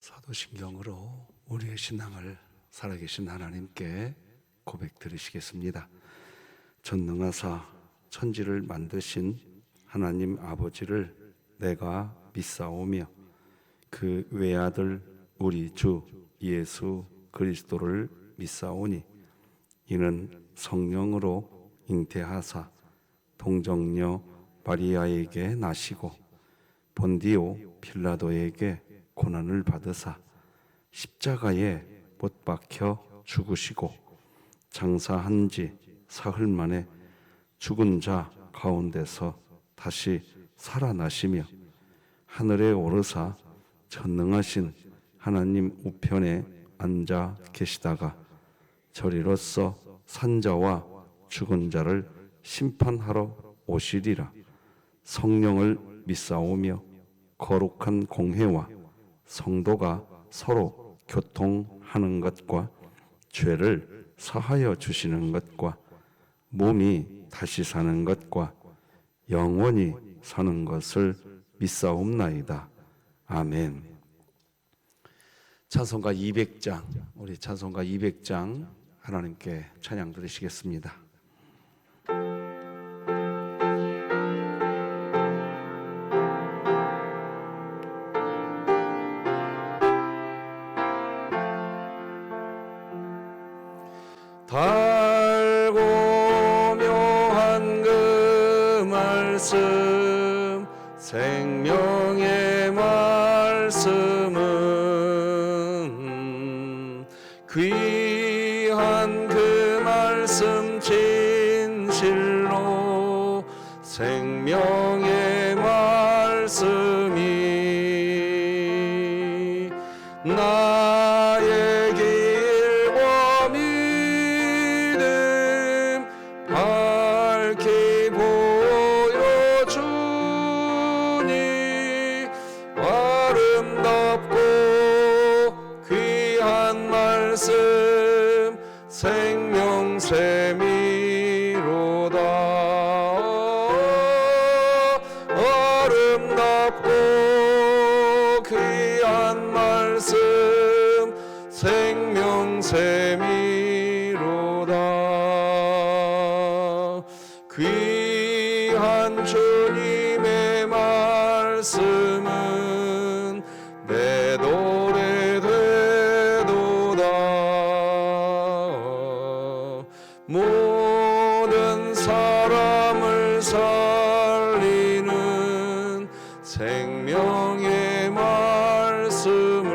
사도신경으로 우리의 신앙을 살아계신 하나님께 고백 드리시겠습니다. 전능하사 천지를 만드신 하나님 아버지를 내가 믿사오며 그 외아들 우리 주 예수 그리스도를 믿사오니 이는 성령으로 잉태하사 동정녀 마리아에게 나시고 본디오 빌라도에게 고난을 받으사 십자가에 못 박혀 죽으시고 장사한 지 사흘 만에 죽은 자 가운데서 다시 살아나시며 하늘에 오르사 전능하신 하나님 우편에 앉아 계시다가 저리로서 산자와 죽은 자를 심판하러 오시리라. 성령을 믿사오며 거룩한 공회와 성도가 서로 교통하는 것과 죄를 사하여 주시는 것과 몸이 다시 사는 것과 영원히 사는 것을 믿사옵나이다. 아멘. 찬송가 200장, 우리 찬송가 200장 하나님께 찬양 드리시겠습니다. 달고 묘한 그 말씀 생명의 말씀은 귀한 그 말씀 진실로 생명의 말씀이 나의 길과 믿음 밝히 보여주니 아름답고 귀한 말씀 생명샘이로다. 아름답고 귀한 말씀 생명샘이로다. 귀한 주님의 말씀은 내 노래 되도다. 모든 사람을 살리는 생명의 말씀을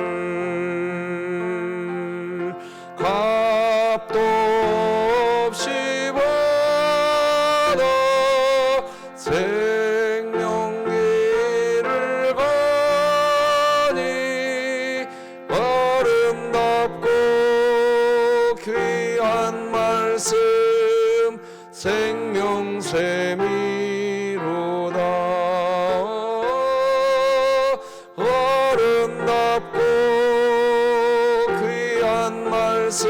값도 없이 받아 생명길을 가니 아름답고 귀한 말씀 생명샘이로다. 아름답고 귀한 말씀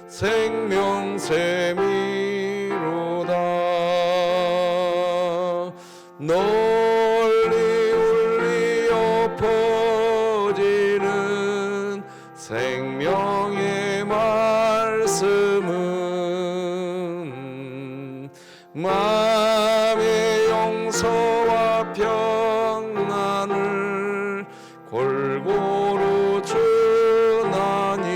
생명샘이로다. 널리 울리어 퍼지는 생명의 말씀은 마음의 용서와 평안을 골고루 주나니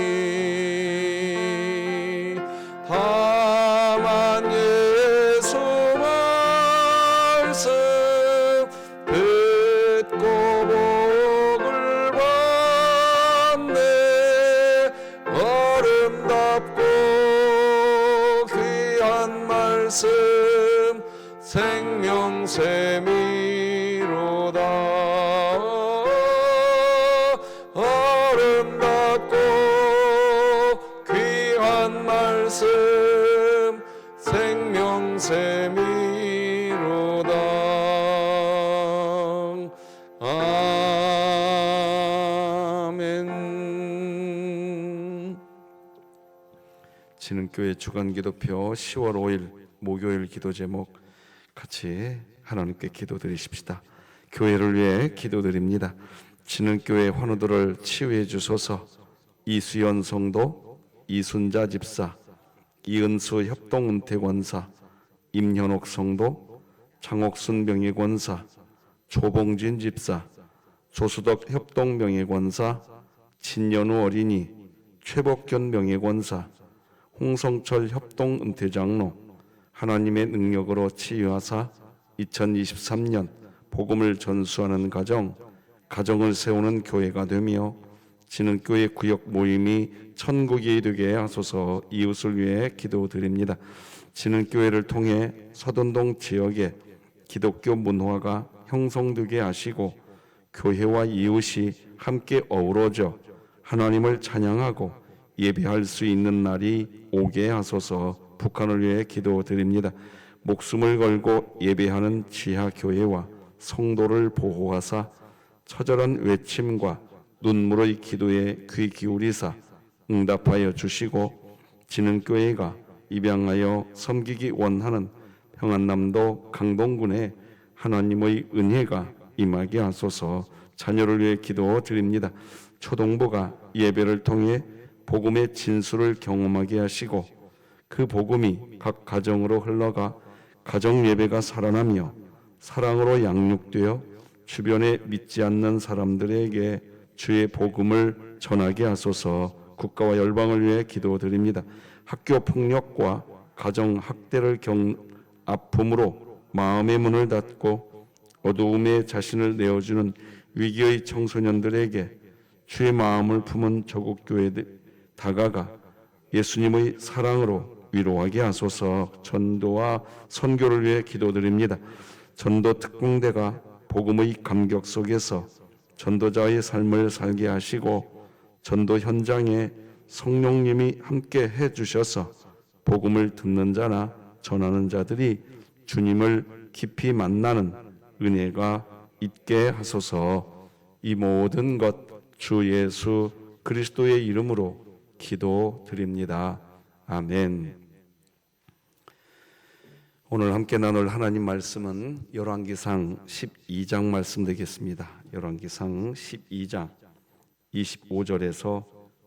다만 예수 말씀 듣고 복을 받네. 아름답고 귀한 말씀 생명샘이로다. 아름답고 귀한 말씀 생명샘이로다. 아멘. 진흥교회 주간기도표 10월 5일 목요일 기도 제목 같이 하나님께 기도드리십시다. 교회를 위해 기도드립니다. 진흥교회 환우들을 치유해 주소서. 이수연 성도, 이순자 집사, 이은수 협동은퇴권사, 임현옥 성도, 장옥순 명예권사, 조봉진 집사, 조수덕 협동명예권사, 진연우 어린이, 최복견 명예권사, 홍성철 협동은퇴장로, 하나님의 능력으로 치유하사 2023년 복음을 전수하는 가정을 세우는 교회가 되며 진흥교회 구역 모임이 천국이 되게 하소서. 이웃을 위해 기도드립니다. 진흥교회를 통해 서돈동 지역에 기독교 문화가 형성되게 하시고 교회와 이웃이 함께 어우러져 하나님을 찬양하고 예배할 수 있는 날이 오게 하소서. 북한을 위해 기도드립니다. 목숨을 걸고 예배하는 지하교회와 성도를 보호하사 처절한 외침과 눈물의 기도에 귀 기울이사 응답하여 주시고 진흥교회가 입양하여 섬기기 원하는 평안남도 강동군에 하나님의 은혜가 임하게 하소서. 자녀를 위해 기도드립니다. 초동부가 예배를 통해 복음의 진수를 경험하게 하시고 그 복음이 각 가정으로 흘러가 가정 예배가 살아나며 사랑으로 양육되어 주변에 믿지 않는 사람들에게 주의 복음을 전하게 하소서. 국가와 열방을 위해 기도드립니다. 학교 폭력과 가정 학대를 아픔으로 마음의 문을 닫고 어두움에 자신을 내어주는 위기의 청소년들에게 주의 마음을 품은 조국교회들 다가가 예수님의 사랑으로 위로하게 하소서. 전도와 선교를 위해 기도드립니다. 전도 특공대가 복음의 감격 속에서 전도자의 삶을 살게 하시고 전도 현장에 성령님이 함께 해주셔서 복음을 듣는 자나 전하는 자들이 주님을 깊이 만나는 은혜가 있게 하소서. 이 모든 것 주 예수 그리스도의 이름으로 기도드립니다. 아멘. 오늘 함께 나눌 하나님 말씀은 열왕기상 12장 말씀 되겠습니다. 열왕기상 12장 25절에서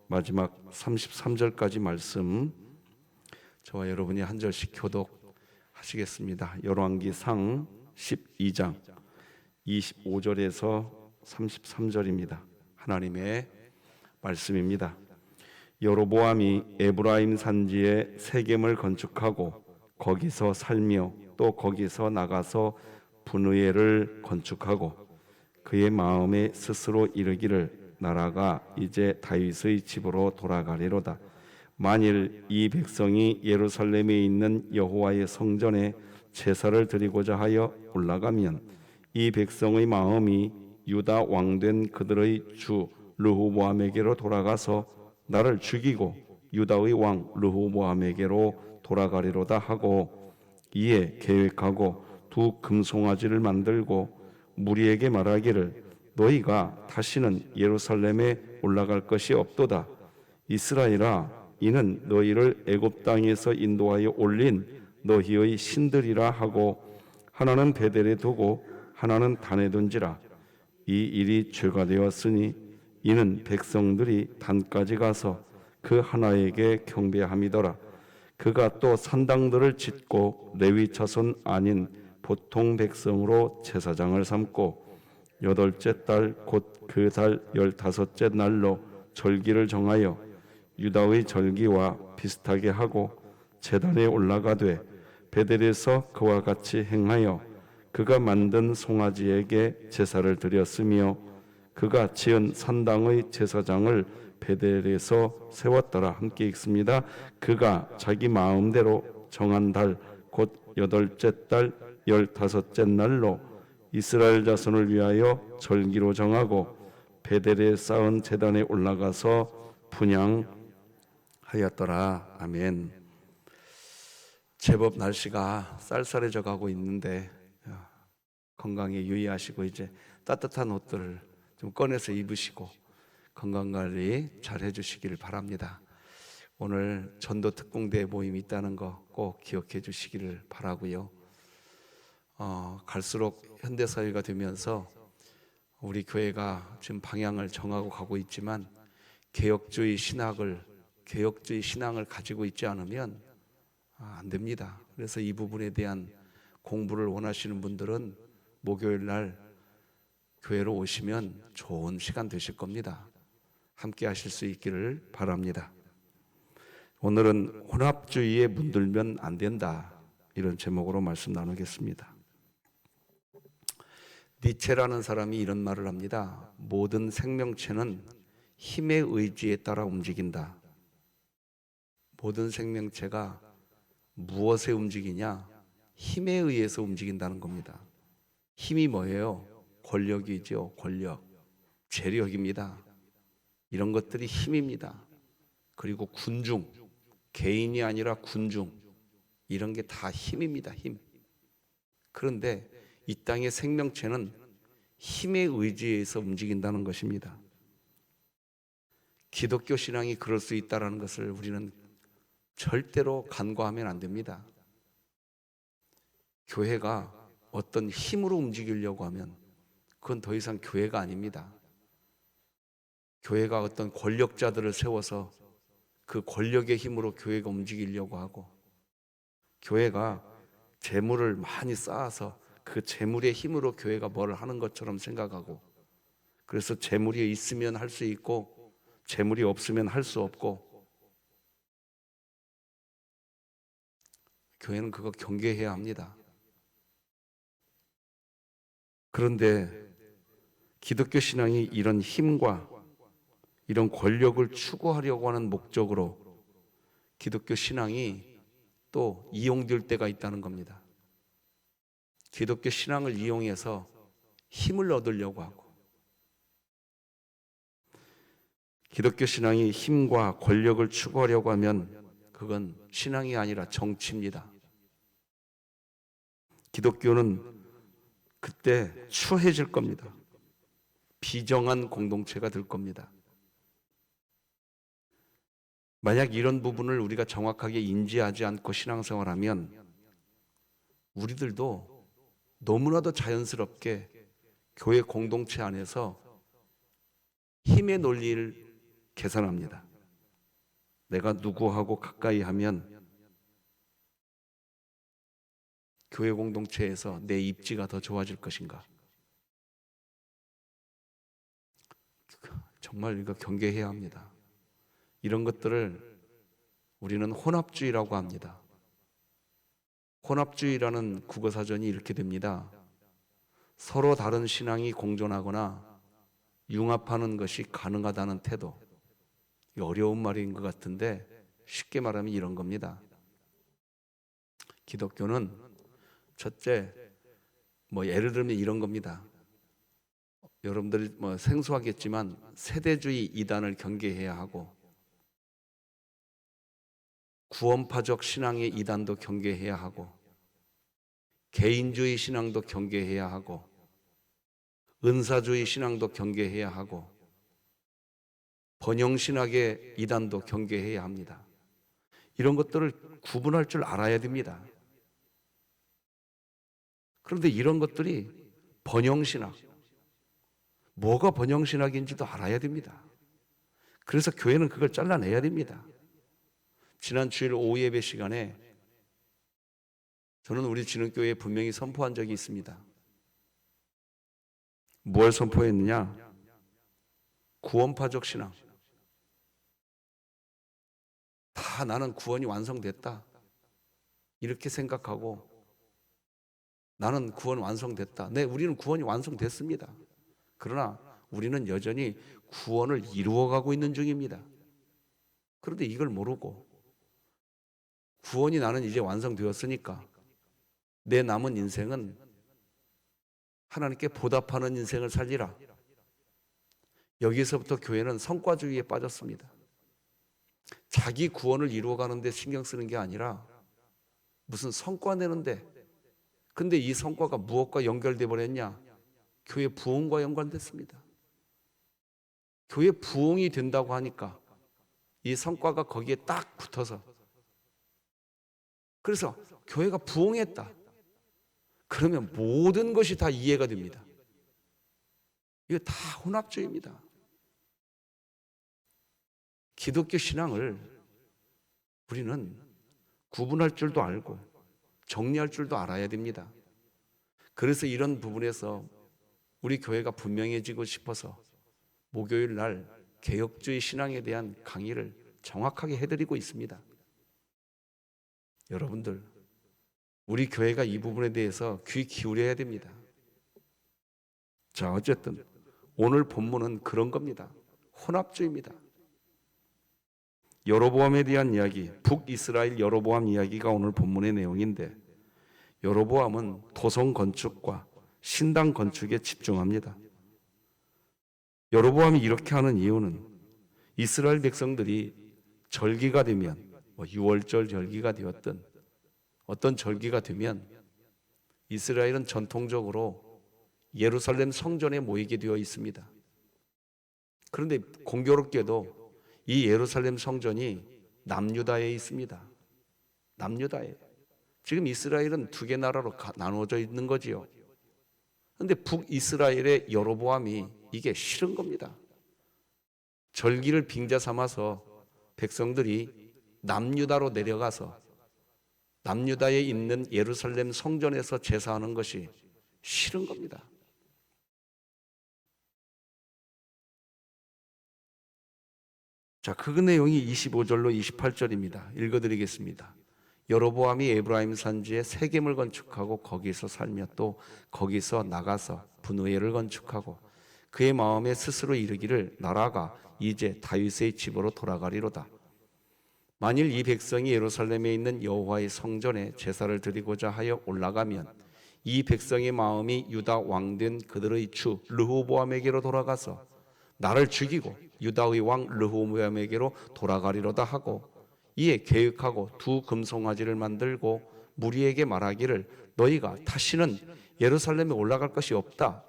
마지막 33절까지 말씀, 저와 여러분이 한 절씩 교독하시겠습니다. 열왕기상 12장 25절에서 33절입니다. 하나님의 말씀입니다. 여로보암이 에브라임 산지에 세겜을 건축하고 거기서 살며 또 거기서 나가서 분의회를 건축하고 그의 마음에 스스로 이르기를 나라가 이제 다윗의 집으로 돌아가리로다. 만일 이 백성이 예루살렘에 있는 여호와의 성전에 제사를 드리고자 하여 올라가면 이 백성의 마음이 유다 왕된 그들의 주 르호보암에게로 돌아가서 나를 죽이고 유다의 왕 르호보암에게로 돌아가리로다 하고 이에 계획하고 두 금송아지를 만들고 무리에게 말하기를 너희가 다시는 예루살렘에 올라갈 것이 없도다. 이스라엘아, 이는 너희를 애굽 땅에서 인도하여 올린 너희의 신들이라 하고 하나는 베델에 두고 하나는 단에 둔지라. 이 일이 죄가 되었으니 이는 백성들이 단까지 가서 그 하나에게 경배함이더라. 그가 또 산당들을 짓고 레위 자손 아닌 보통 백성으로 제사장을 삼고 8째 달 곧 그 달 15째 날로 절기를 정하여 유다의 절기와 비슷하게 하고 제단에 올라가되 베델에서 그와 같이 행하여 그가 만든 송아지에게 제사를 드렸으며 그가 지은 산당의 제사장을 베델에서 세웠더라. 함께 읽습니다. 그가 자기 마음대로 정한 달 곧 8째 달 15째 날로 이스라엘 자손을 위하여 절기로 정하고 베델에 쌓은 제단에 올라가서 분향하였더라. 아멘. 제법 날씨가 쌀쌀해져 가고 있는데 건강에 유의하시고 이제 따뜻한 옷들을 좀 꺼내서 입으시고 건강관리 잘 해주시기를 바랍니다. 오늘 전도특공대 모임이 있다는 거 꼭 기억해 주시기를 바라고요. 갈수록 현대사회가 되면서 우리 교회가 지금 방향을 정하고 가고 있지만 개혁주의 신앙을 가지고 있지 않으면 안 됩니다. 그래서 이 부분에 대한 공부를 원하시는 분들은 목요일 날 교회로 오시면 좋은 시간 되실 겁니다. 함께 하실 수 있기를 바랍니다. 오늘은 혼합주의에 문들면 안 된다, 이런 제목으로 말씀 나누겠습니다. 니체라는 사람이 이런 말을 합니다. 모든 생명체는 힘의 의지에 따라 움직인다. 모든 생명체가 무엇에 움직이냐? 힘에 의해서 움직인다는 겁니다. 힘이 뭐예요? 권력이죠. 권력, 재력입니다. 이런 것들이 힘입니다. 그리고 군중, 개인이 아니라 군중, 이런 게 다 힘입니다. 힘. 그런데 이 땅의 생명체는 힘에 의지해서 움직인다는 것입니다. 기독교 신앙이 그럴 수 있다는 것을 우리는 절대로 간과하면 안 됩니다. 교회가 어떤 힘으로 움직이려고 하면 그건 더 이상 교회가 아닙니다. 교회가 어떤 권력자들을 세워서 그 권력의 힘으로 교회가 움직이려고 하고, 교회가 재물을 많이 쌓아서 그 재물의 힘으로 교회가 뭘 하는 것처럼 생각하고, 그래서 재물이 있으면 할 수 있고 재물이 없으면 할 수 없고, 교회는 그거 경계해야 합니다. 그런데 기독교 신앙이 이런 힘과 이런 권력을 추구하려고 하는 목적으로 기독교 신앙이 또 이용될 때가 있다는 겁니다. 기독교 신앙을 이용해서 힘을 얻으려고 하고, 기독교 신앙이 힘과 권력을 추구하려고 하면 그건 신앙이 아니라 정치입니다. 기독교는 그때 추해질 겁니다. 비정한 공동체가 될 겁니다. 만약 이런 부분을 우리가 정확하게 인지하지 않고 신앙생활하면 우리들도 너무나도 자연스럽게 교회 공동체 안에서 힘의 논리를 계산합니다. 내가 누구하고 가까이 하면 교회 공동체에서 내 입지가 더 좋아질 것인가? 정말 이거 경계해야 합니다. 이런 것들을 우리는 혼합주의라고 합니다. 혼합주의라는 국어사전이 이렇게 됩니다. 서로 다른 신앙이 공존하거나 융합하는 것이 가능하다는 태도. 어려운 말인 것 같은데 쉽게 말하면 이런 겁니다. 기독교는 첫째, 예를 들면 이런 겁니다. 여러분들이 생소하겠지만 세대주의 이단을 경계해야 하고, 구원파적 신앙의 이단도 경계해야 하고, 개인주의 신앙도 경계해야 하고, 은사주의 신앙도 경계해야 하고, 번영신학의 이단도 경계해야 합니다. 이런 것들을 구분할 줄 알아야 됩니다. 그런데 이런 것들이 번영신학, 뭐가 번영신학인지도 알아야 됩니다. 그래서 교회는 그걸 잘라내야 됩니다. 지난 주일 오후 예배 시간에 저는 우리 진흥교회에 분명히 선포한 적이 있습니다. 뭘 선포했느냐? 구원파적 신앙. 다 나는 구원이 완성됐다, 이렇게 생각하고, 나는 구원 완성됐다. 네, 우리는 구원이 완성됐습니다. 그러나 우리는 여전히 구원을 이루어가고 있는 중입니다. 그런데 이걸 모르고 구원이 나는 이제 완성되었으니까 내 남은 인생은 하나님께 보답하는 인생을 살리라. 여기서부터 교회는 성과주의에 빠졌습니다. 자기 구원을 이루어가는 데 신경 쓰는 게 아니라 무슨 성과 내는데, 근데 이 성과가 무엇과 연결돼 버렸냐? 교회 부흥과 연관됐습니다. 교회 부흥이 된다고 하니까 이 성과가 거기에 딱 붙어서, 그래서 교회가 부흥했다, 그러면 모든 것이 다 이해가 됩니다. 이거 다 혼합주의입니다. 기독교 신앙을 우리는 구분할 줄도 알고 정리할 줄도 알아야 됩니다. 그래서 이런 부분에서 우리 교회가 분명해지고 싶어서 목요일 날 개혁주의 신앙에 대한 강의를 정확하게 해드리고 있습니다. 여러분들, 우리 교회가 이 부분에 대해서 귀 기울여야 됩니다. 자, 어쨌든 오늘 본문은 그런 겁니다. 혼합주의입니다. 여로보암에 대한 이야기, 북이스라엘 여로보암 이야기가 오늘 본문의 내용인데, 여로보암은 도성 건축과 신당 건축에 집중합니다. 여로보암이 이렇게 하는 이유는 이스라엘 백성들이 절기가 되면, 유월절 절기가 되었든 어떤 절기가 되면 이스라엘은 전통적으로 예루살렘 성전에 모이게 되어 있습니다. 그런데 공교롭게도 이 예루살렘 성전이 남유다에 있습니다. 남유다에. 지금 이스라엘은 두 개 나라로 나누어져 있는 거지요. 그런데 북이스라엘의 여로보암이 이게 싫은 겁니다. 절기를 빙자 삼아서 백성들이 남유다로 내려가서 남유다에 있는 예루살렘 성전에서 제사하는 것이 싫은 겁니다. 자, 그 내용이 25절로 28절입니다. 읽어드리겠습니다. 여로보암이 에브라임 산지에 세겜을 건축하고 거기서 살며 또 거기서 나가서 분우엘을 건축하고 그의 마음에 스스로 이르기를 나라가 이제 다윗의 집으로 돌아가리로다. 만일 이 백성이 예루살렘에 있는 여호와의 성전에 제사를 드리고자 하여 올라가면 이 백성의 마음이 유다 왕된 그들의 주 르호보암에게로 돌아가서 나를 죽이고 유다의 왕 르호보암에게로 돌아가리로다 하고 이에 계획하고 두 금송아지를 만들고 무리에게 말하기를 너희가 다시는 예루살렘에 올라갈 것이 없다.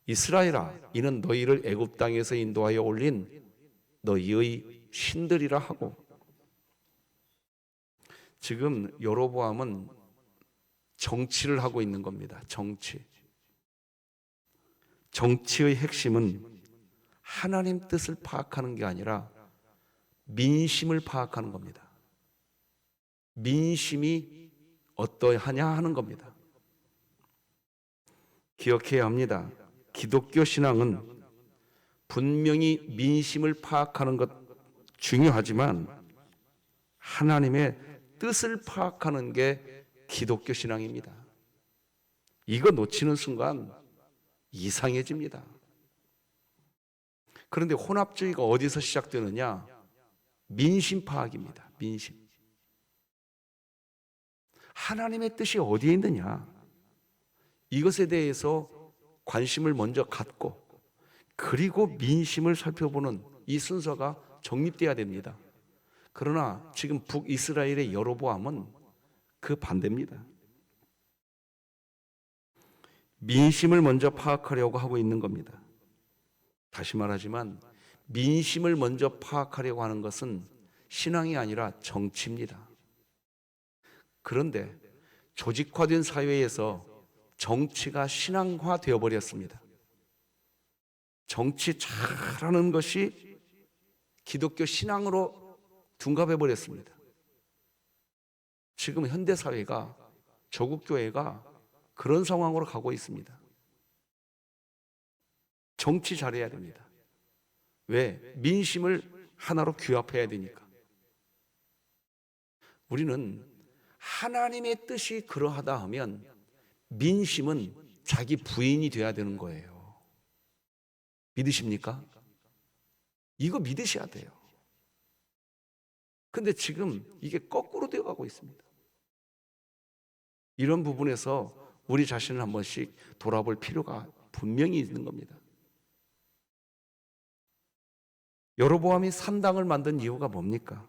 이스라엘아, 이는 너희를 애굽 땅에서 인도하여 올린 너희의 신들이라 하고. 지금 여로보암은 정치를 하고 있는 겁니다. 정치의 핵심은 하나님 뜻을 파악하는 게 아니라 민심을 파악하는 겁니다. 민심이 어떠하냐 하는 겁니다. 기억해야 합니다. 기독교 신앙은 분명히 민심을 파악하는 것 중요하지만 하나님의 뜻을 파악하는 게 기독교 신앙입니다. 이거 놓치는 순간 이상해집니다. 그런데 혼합주의가 어디서 시작되느냐? 민심 파악입니다. 민심. 하나님의 뜻이 어디에 있느냐? 이것에 대해서 관심을 먼저 갖고 그리고 민심을 살펴보는 이 순서가 정립돼야 됩니다. 그러나 지금 북이스라엘의 여로보암은 그 반대입니다. 민심을 먼저 파악하려고 하고 있는 겁니다. 다시 말하지만 민심을 먼저 파악하려고 하는 것은 신앙이 아니라 정치입니다. 그런데 조직화된 사회에서 정치가 신앙화 되어버렸습니다. 정치 잘하는 것이 기독교 신앙으로 둔갑해버렸습니다. 지금 현대사회가, 조국교회가 그런 상황으로 가고 있습니다. 정치 잘해야 됩니다. 왜? 민심을 하나로 규합해야 되니까. 우리는 하나님의 뜻이 그러하다 하면 민심은 자기 부인이 돼야 되는 거예요. 믿으십니까? 이거 믿으셔야 돼요. 근데 지금 이게 거꾸로 되어가고 있습니다. 이런 부분에서 우리 자신을 한 번씩 돌아볼 필요가 분명히 있는 겁니다. 여로보암이 산당을 만든 이유가 뭡니까?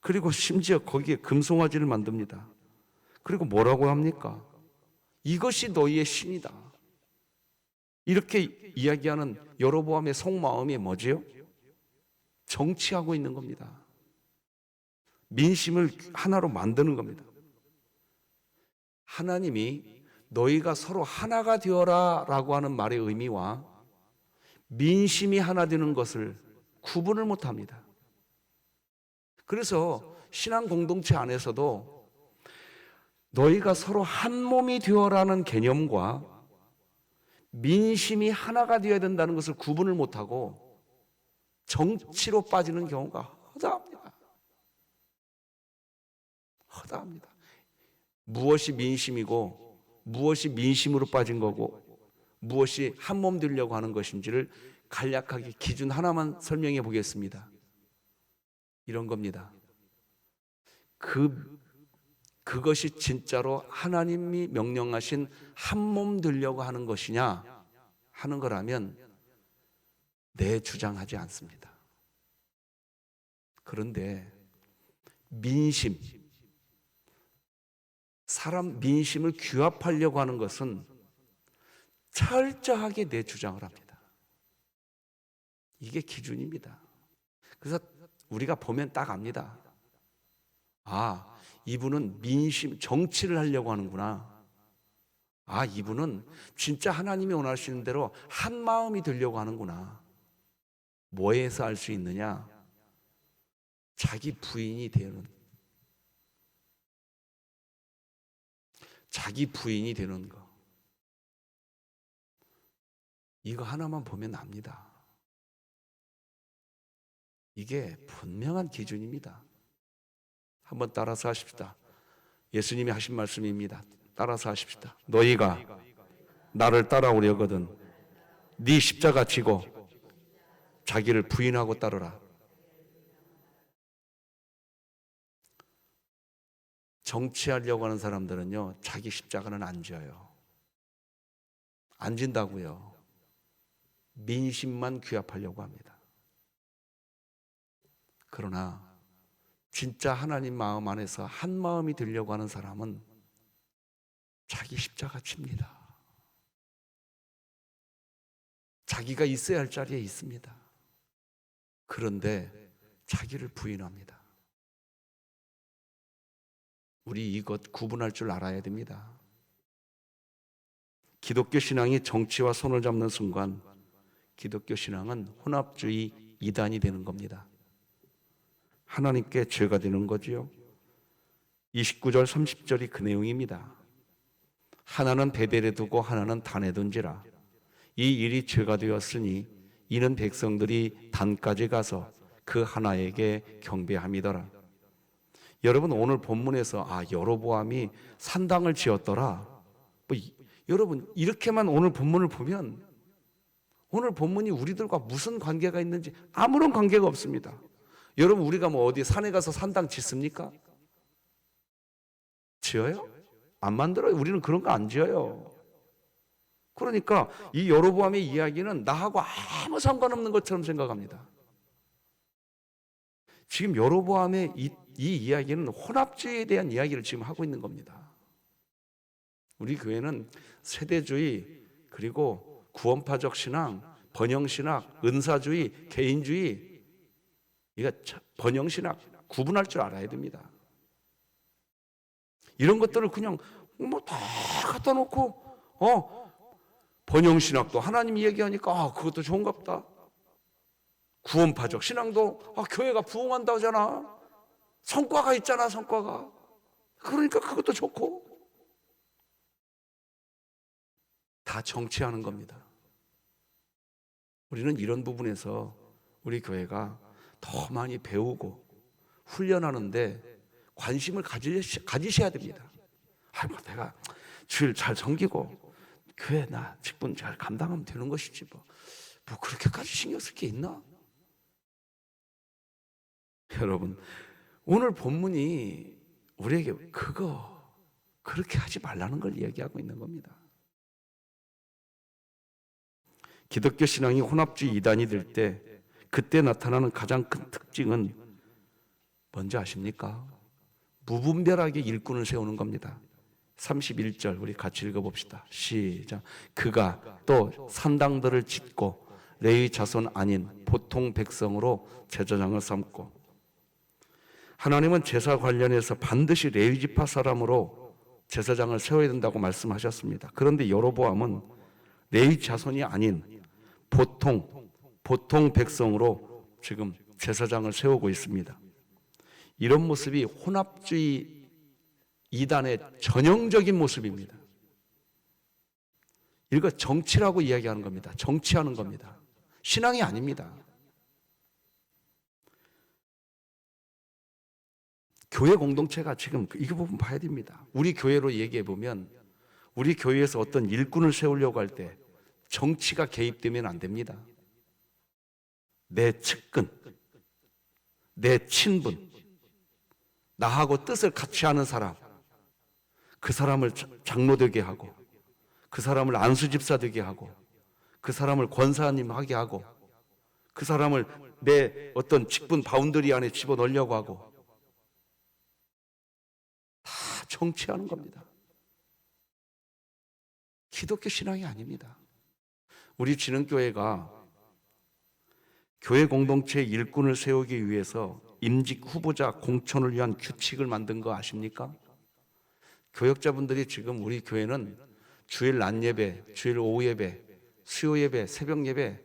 그리고 심지어 거기에 금송아지를 만듭니다. 그리고 뭐라고 합니까? 이것이 너희의 신이다. 이렇게 이야기하는 여로보암의 속마음이 뭐지요? 정치하고 있는 겁니다. 민심을 하나로 만드는 겁니다. 하나님이 너희가 서로 하나가 되어라 라고 하는 말의 의미와 민심이 하나 되는 것을 구분을 못합니다. 그래서 신앙 공동체 안에서도 너희가 서로 한 몸이 되어라는 개념과 민심이 하나가 되어야 된다는 것을 구분을 못하고 정치로 빠지는 경우가 허다합니다. 허다합니다. 무엇이 민심이고 무엇이 민심으로 빠진 거고 무엇이 한 몸 되려고 하는 것인지를 간략하게 기준 하나만 설명해 보겠습니다. 이런 겁니다. 그것이 진짜로 하나님이 명령하신 한 몸 되려고 하는 것이냐 하는 거라면 내 주장하지 않습니다. 그런데 민심, 사람 민심을 규합하려고 하는 것은 철저하게 내 주장을 합니다. 이게 기준입니다. 그래서 우리가 보면 딱 압니다. 아, 이분은 민심, 정치를 하려고 하는구나. 아, 이분은 진짜 하나님이 원하시는 대로 한 마음이 되려고 하는구나. 뭐에서 알 수 있느냐? 자기 부인이 되는 거. 이거 하나만 보면 압니다. 이게 분명한 기준입니다. 한번 따라서 하십시다. 예수님이 하신 말씀입니다. 따라서 하십시다. 너희가 나를 따라오려거든 네 십자가 지고 자기를 부인하고 따르라. 정치하려고 하는 사람들은요, 자기 십자가는 안 져요. 안 진다고요. 민심만 규합하려고 합니다. 그러나 진짜 하나님 마음 안에서 한 마음이 되려고 하는 사람은 자기 십자가 칩니다. 자기가 있어야 할 자리에 있습니다. 그런데 자기를 부인합니다. 우리 이것 구분할 줄 알아야 됩니다. 기독교 신앙이 정치와 손을 잡는 순간 기독교 신앙은 혼합주의 이단이 되는 겁니다. 하나님께 죄가 되는 거지요. 29절 30절이 그 내용입니다. 하나는 베델에 두고 하나는 단에 둔지라. 이 일이 죄가 되었으니 이는 백성들이 단까지 가서 그 하나에게 경배함이더라. 여러분, 오늘 본문에서 여로보암이 산당을 지었더라. 여러분, 이렇게만 오늘 본문을 보면 오늘 본문이 우리들과 무슨 관계가 있는지 아무런 관계가 없습니다. 여러분, 우리가 어디 산에 가서 산당 짓습니까? 지어요? 안 만들어요. 우리는 그런 거 안 지어요. 그러니까 이 여로보암의 이야기는 나하고 아무 상관없는 것처럼 생각합니다. 지금 여로보암의 이 이야기는 혼합주의에 대한 이야기를 지금 하고 있는 겁니다. 우리 교회는 세대주의, 그리고 구원파적 신앙, 번영신학, 은사주의, 개인주의, 이거 번영신학 구분할 줄 알아야 됩니다. 이런 것들을 그냥 다 갖다 놓고 번영신학도 하나님 얘기하니까 그것도 좋은가 보다. 구원파적 신앙도 교회가 부흥한다 하잖아. 성과가 있잖아, 성과가. 그러니까 그것도 좋고. 다 정치하는 겁니다. 우리는 이런 부분에서 우리 교회가 더 많이 배우고 훈련하는데 관심을 가지셔야 됩니다. 내가 주일 잘 섬기고 교회 나 직분 잘 감당하면 되는 것이지 뭐 그렇게까지 신경 쓸 게 있나? 여러분, 오늘 본문이 우리에게 그렇게 하지 말라는 걸 이야기하고 있는 겁니다. 기독교 신앙이 혼합주의 이단이 될 때 그때 나타나는 가장 큰 특징은 뭔지 아십니까? 무분별하게 일꾼을 세우는 겁니다. 31절 우리 같이 읽어봅시다. 시작. 그가 또 산당들을 짓고 레위 자손 아닌 보통 백성으로 제사장을 삼고, 하나님은 제사 관련해서 반드시 레위 지파 사람으로 제사장을 세워야 된다고 말씀하셨습니다. 그런데 여로보암은 레위 자손이 아닌 보통 백성으로 지금 제사장을 세우고 있습니다. 이런 모습이 혼합주의 이단의 전형적인 모습입니다. 이거 정치라고 이야기하는 겁니다. 정치하는 겁니다. 신앙이 아닙니다. 교회 공동체가 지금 이거 부분 봐야 됩니다. 우리 교회로 얘기해 보면 우리 교회에서 어떤 일꾼을 세우려고 할 때 정치가 개입되면 안 됩니다. 내 측근, 내 친분, 나하고 뜻을 같이 하는 사람, 그 사람을 장로 되게 하고, 그 사람을 안수집사 되게 하고, 그 사람을 권사님 하게 하고, 그 사람을 내 어떤 직분 바운더리 안에 집어넣으려고 하고, 다 정치하는 겁니다. 기독교 신앙이 아닙니다. 우리 진흥교회가 교회 공동체 일꾼을 세우기 위해서 임직 후보자 공천을 위한 규칙을 만든 거 아십니까? 교역자분들이 지금 우리 교회는 주일 낮 예배, 주일 오후 예배, 수요 예배, 새벽 예배,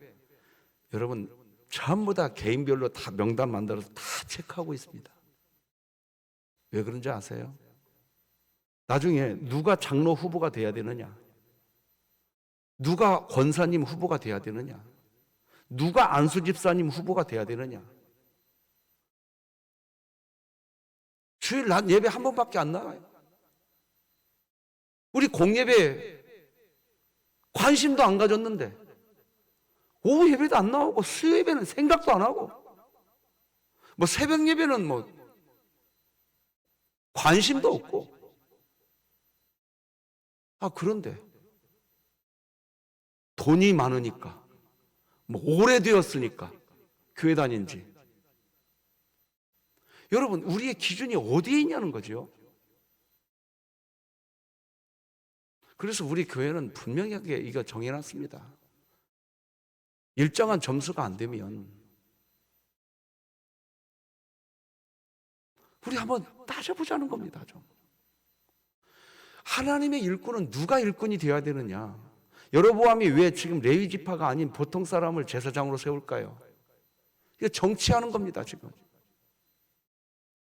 여러분 전부 다 개인별로 다 명단 만들어서 다 체크하고 있습니다. 왜 그런지 아세요? 나중에 누가 장로 후보가 돼야 되느냐? 누가 권사님 후보가 돼야 되느냐? 누가 안수집사님 후보가 돼야 되느냐? 주일 낮 예배 한 번밖에 안 나와요. 우리 공예배 관심도 안 가졌는데 오후 예배도 안 나오고 수요 예배는 생각도 안 하고 뭐 새벽 예배는 뭐 관심도 없고 그런데 돈이 많으니까 뭐 오래되었으니까 교회 다닌 지 여러분 우리의 기준이 어디에 있냐는 거죠. 그래서 우리 교회는 분명하게 이거 정해놨습니다. 일정한 점수가 안 되면 우리 한번 따져보자는 겁니다. 좀. 하나님의 일꾼은 누가 일꾼이 되어야 되느냐? 여로보암이 왜 지금 레위 지파가 아닌 보통 사람을 제사장으로 세울까요? 이거 정치하는 겁니다. 지금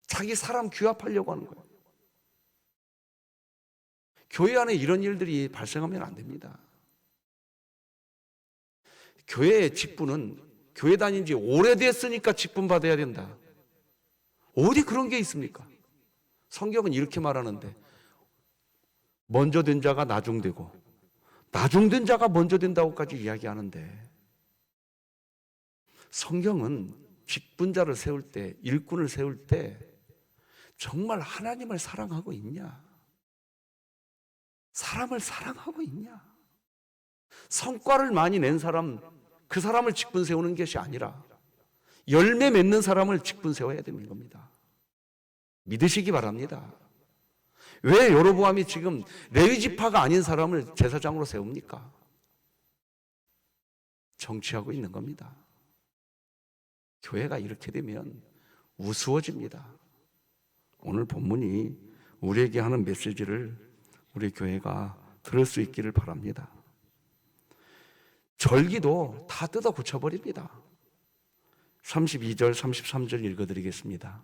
자기 사람 규합하려고 하는 거예요. 교회 안에 이런 일들이 발생하면 안 됩니다. 교회의 직분은 교회 다닌 지 오래됐으니까 직분 받아야 된다. 어디 그런 게 있습니까? 성경은 이렇게 말하는데 먼저 된 자가 나중되고 나중된 자가 먼저 된다고까지 이야기하는데 성경은 직분자를 세울 때, 일꾼을 세울 때 정말 하나님을 사랑하고 있냐? 사람을 사랑하고 있냐? 성과를 많이 낸 사람, 그 사람을 직분 세우는 것이 아니라 열매 맺는 사람을 직분 세워야 되는 겁니다. 믿으시기 바랍니다. 왜 여로보암이 지금 레위 지파가 아닌 사람을 제사장으로 세웁니까? 정치하고 있는 겁니다. 교회가 이렇게 되면 우스워집니다. 오늘 본문이 우리에게 하는 메시지를 우리 교회가 들을 수 있기를 바랍니다. 절기도 다 뜯어 고쳐버립니다. 32절, 33절 읽어드리겠습니다.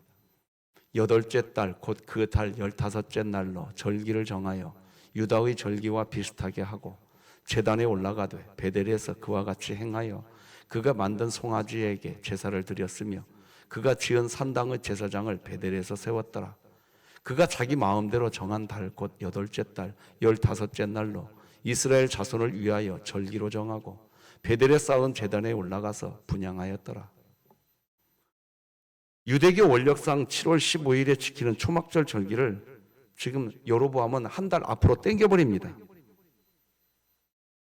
8째 달, 곧 그 달 15째 날로 절기를 정하여 유다의 절기와 비슷하게 하고 제단에 올라가되 베델에서 그와 같이 행하여 그가 만든 송아지에게 제사를 드렸으며 그가 지은 산당의 제사장을 베델에서 세웠더라. 그가 자기 마음대로 정한 달, 곧 8째 달 15째 날로 이스라엘 자손을 위하여 절기로 정하고 베델에 쌓은 제단에 올라가서 분향하였더라. 유대교 원력상 7월 15일에 지키는 초막절 절기를 지금 여로보암은 한 달 앞으로 당겨버립니다.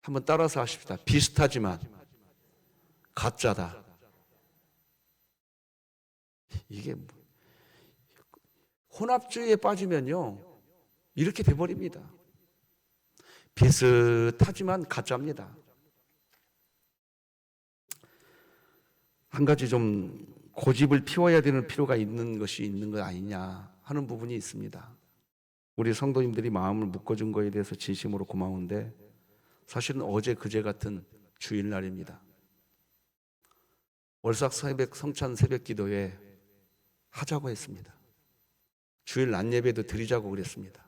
한번 따라서 하십시다. 비슷하지만 가짜다. 이게 혼합주의에 빠지면요 이렇게 돼버립니다. 비슷하지만 가짜입니다. 한 가지 좀 고집을 피워야 되는 필요가 있는 것이 있는 것 아니냐 하는 부분이 있습니다. 우리 성도님들이 마음을 묶어준 거에 대해서 진심으로 고마운데 사실은 어제 그제 같은 주일날입니다. 월삭 새벽 성찬 새벽 기도회 하자고 했습니다. 주일 낮 예배도 드리자고 그랬습니다.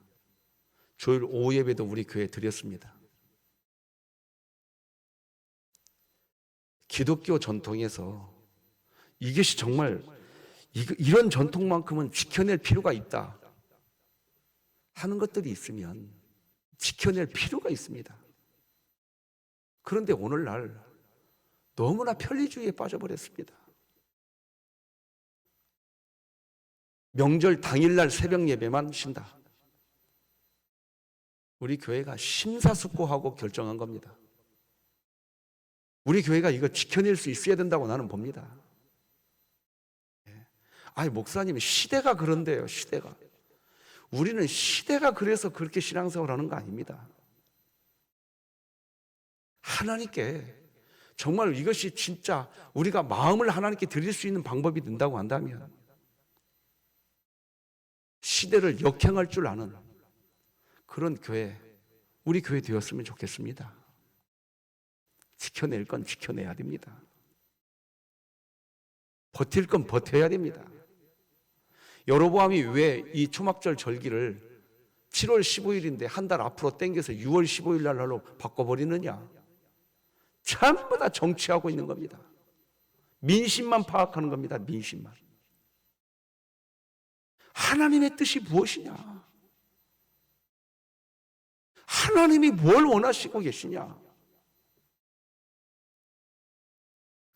주일 오후 예배도 우리 교회에 드렸습니다. 기독교 전통에서 이것이 정말 이런 전통만큼은 지켜낼 필요가 있다 하는 것들이 있으면 지켜낼 필요가 있습니다. 그런데 오늘날 너무나 편리주의에 빠져버렸습니다. 명절 당일날 새벽 예배만 쉰다. 우리 교회가 심사숙고하고 결정한 겁니다. 우리 교회가 이거 지켜낼 수 있어야 된다고 나는 봅니다. 아니, 목사님, 시대가 그런데요, 시대가. 우리는 시대가 그래서 그렇게 신앙생활 하는 거 아닙니다. 하나님께 정말 이것이 진짜 우리가 마음을 하나님께 드릴 수 있는 방법이 된다고 한다면 시대를 역행할 줄 아는 그런 교회, 우리 교회 되었으면 좋겠습니다. 지켜낼 건 지켜내야 됩니다. 버틸 건 버텨야 됩니다. 여로보암이 왜 이 초막절 절기를 7월 15일인데 한 달 앞으로 당겨서 6월 15일 날로 바꿔버리느냐? 전부 다 정치하고 있는 겁니다. 민심만 파악하는 겁니다. 민심만. 하나님의 뜻이 무엇이냐? 하나님이 뭘 원하시고 계시냐?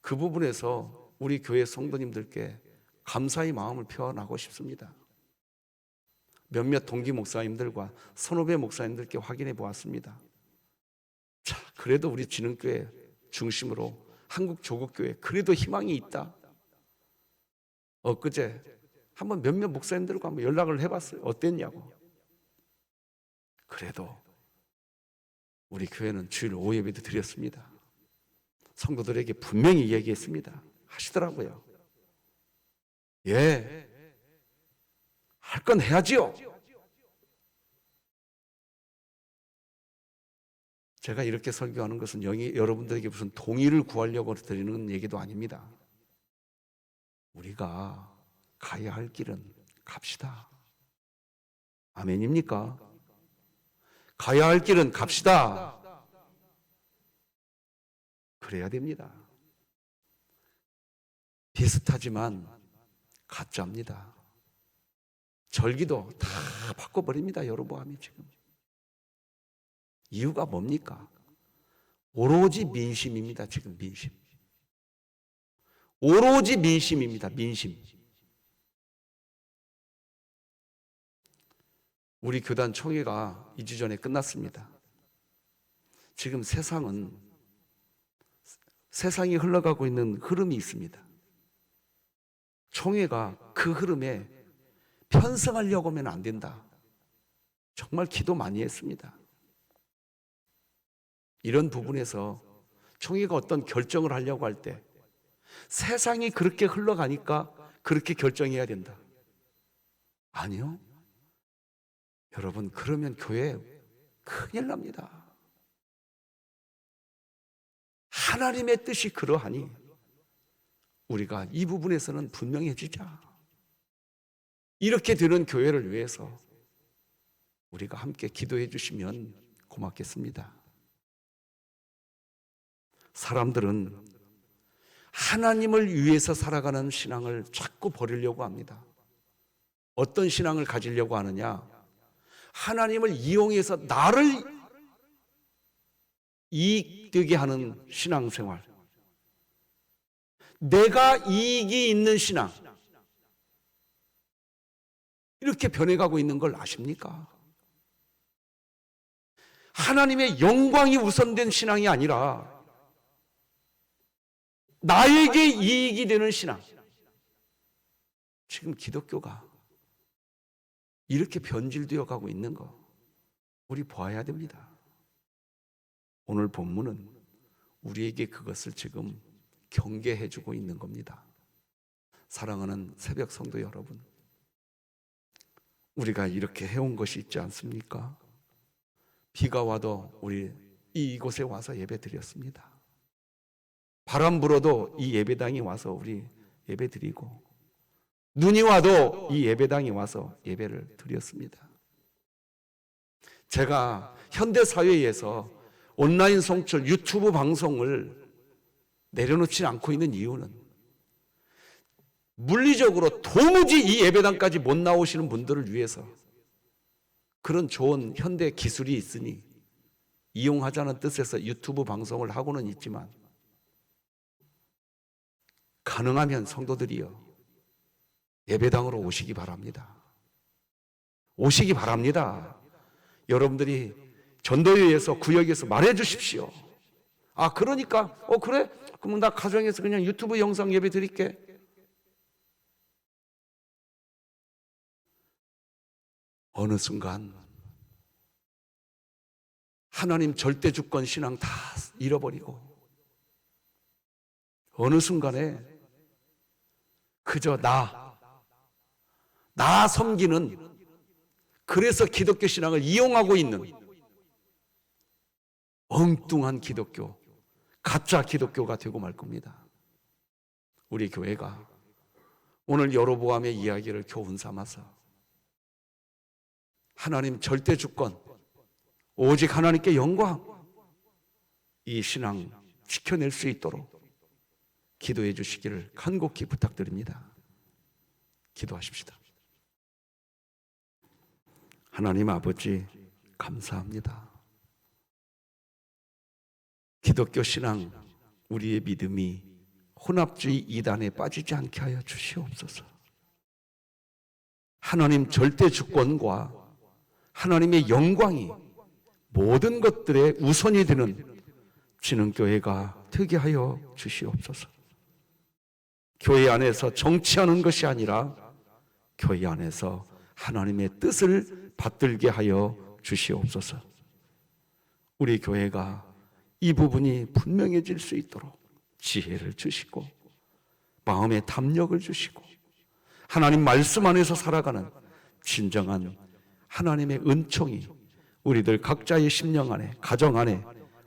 그 부분에서 우리 교회 성도님들께 감사의 마음을 표현하고 싶습니다. 몇몇 동기 목사님들과 선후배 목사님들께 확인해 보았습니다. 자, 그래도 우리 진흥교회 중심으로 한국 조국교회 그래도 희망이 있다. 엊그제 한번 몇몇 목사님들과 한번 연락을 해봤어요. 어땠냐고. 그래도 우리 교회는 주일 오후 예배도 드렸습니다. 성도들에게 분명히 얘기했습니다. 하시더라고요. 예, 할 건 해야지요. 제가 이렇게 설교하는 것은 여러분들에게 무슨 동의를 구하려고 드리는 얘기도 아닙니다. 우리가 가야 할 길은 갑시다. 아멘입니까? 가야 할 길은 갑시다. 그래야 됩니다. 비슷하지만 가짜입니다. 절기도 다 바꿔버립니다. 여로보암이 지금. 이유가 뭡니까? 오로지 민심입니다. 지금 민심. 오로지 민심입니다. 민심. 우리 교단 총회가 2주 전에 끝났습니다. 지금 세상이 흘러가고 있는 흐름이 있습니다. 총회가 그 흐름에 편승하려고 하면 안 된다. 정말 기도 많이 했습니다. 이런 부분에서 총회가 어떤 결정을 하려고 할 때 세상이 그렇게 흘러가니까 그렇게 결정해야 된다. 아니요. 여러분, 그러면 교회 큰일 납니다. 하나님의 뜻이 그러하니 우리가 이 부분에서는 분명해지자. 이렇게 되는 교회를 위해서 우리가 함께 기도해 주시면 고맙겠습니다. 사람들은 하나님을 위해서 살아가는 신앙을 자꾸 버리려고 합니다. 어떤 신앙을 가지려고 하느냐? 하나님을 이용해서 나를 이익되게 하는 신앙생활, 내가 이익이 있는 신앙, 이렇게 변해가고 있는 걸 아십니까? 하나님의 영광이 우선된 신앙이 아니라 나에게 이익이 되는 신앙. 지금 기독교가 이렇게 변질되어 가고 있는 거 우리 봐야 됩니다. 오늘 본문은 우리에게 그것을 지금 경계해 주고 있는 겁니다. 사랑하는 새벽 성도 여러분, 우리가 이렇게 해온 것이 있지 않습니까? 비가 와도 우리 이곳에 와서 예배 드렸습니다. 바람 불어도 이 예배당에 와서 우리 예배 드리고, 눈이 와도 이 예배당에 와서 예배를 드렸습니다. 제가 현대사회에서 온라인 송출 유튜브 방송을 내려놓지 않고 있는 이유는 물리적으로 도무지 이 예배당까지 못 나오시는 분들을 위해서 그런 좋은 현대 기술이 있으니 이용하자는 뜻에서 유튜브 방송을 하고는 있지만, 가능하면 성도들이요, 예배당으로 오시기 바랍니다. 오시기 바랍니다. 여러분들이 전도회에서 구역에서 말해 주십시오. 아, 그러니까 그래? 그럼 나 가정에서 그냥 유튜브 영상 예배 드릴게. 어느 순간 하나님 절대 주권 신앙 다 잃어버리고, 어느 순간에 그저 나 섬기는, 그래서 기독교 신앙을 이용하고 있는 엉뚱한 기독교, 가짜 기독교가 되고 말 겁니다. 우리 교회가 오늘 여로보암의 이야기를 교훈 삼아서 하나님 절대 주권, 오직 하나님께 영광, 이 신앙 지켜낼 수 있도록 기도해 주시기를 간곡히 부탁드립니다. 기도하십시다. 하나님 아버지, 감사합니다. 기독교 신앙, 우리의 믿음이 혼합주의 이단에 빠지지 않게 하여 주시옵소서. 하나님 절대 주권과 하나님의 영광이 모든 것들의 우선이 되는 진흥교회가 되게 하여 주시옵소서. 교회 안에서 정치하는 것이 아니라 교회 안에서 하나님의 뜻을 받들게 하여 주시옵소서. 우리 교회가 이 부분이 분명해질 수 있도록 지혜를 주시고 마음의 담력을 주시고 하나님 말씀 안에서 살아가는 진정한 하나님의 은총이 우리들 각자의 심령 안에, 가정 안에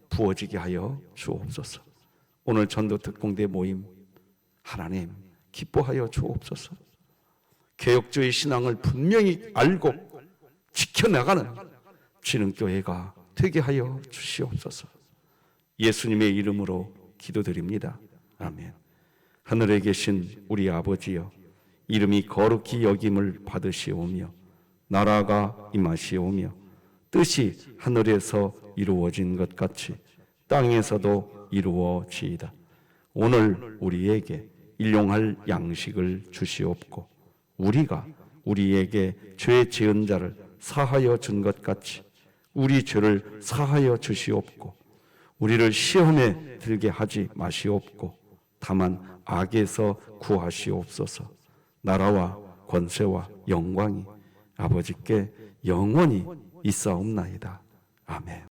부어지게 하여 주옵소서. 오늘 전도 특공대 모임 하나님 기뻐하여 주옵소서. 개혁주의 신앙을 분명히 알고 지켜나가는 진흥교회가 되게 하여 주시옵소서. 예수님의 이름으로 기도드립니다. 아멘. 하늘에 계신 우리 아버지여, 이름이 거룩히 여김을 받으시오며 나라가 임하시오며 뜻이 하늘에서 이루어진 것 같이 땅에서도 이루어지이다. 오늘 우리에게 일용할 양식을 주시옵고 우리가 우리에게 죄 지은 자를 사하여 준 것 같이 우리 죄를 사하여 주시옵고 우리를 시험에 들게 하지 마시옵고 다만 악에서 구하시옵소서. 나라와 권세와 영광이 아버지께 영원히 있사옵나이다. 아멘.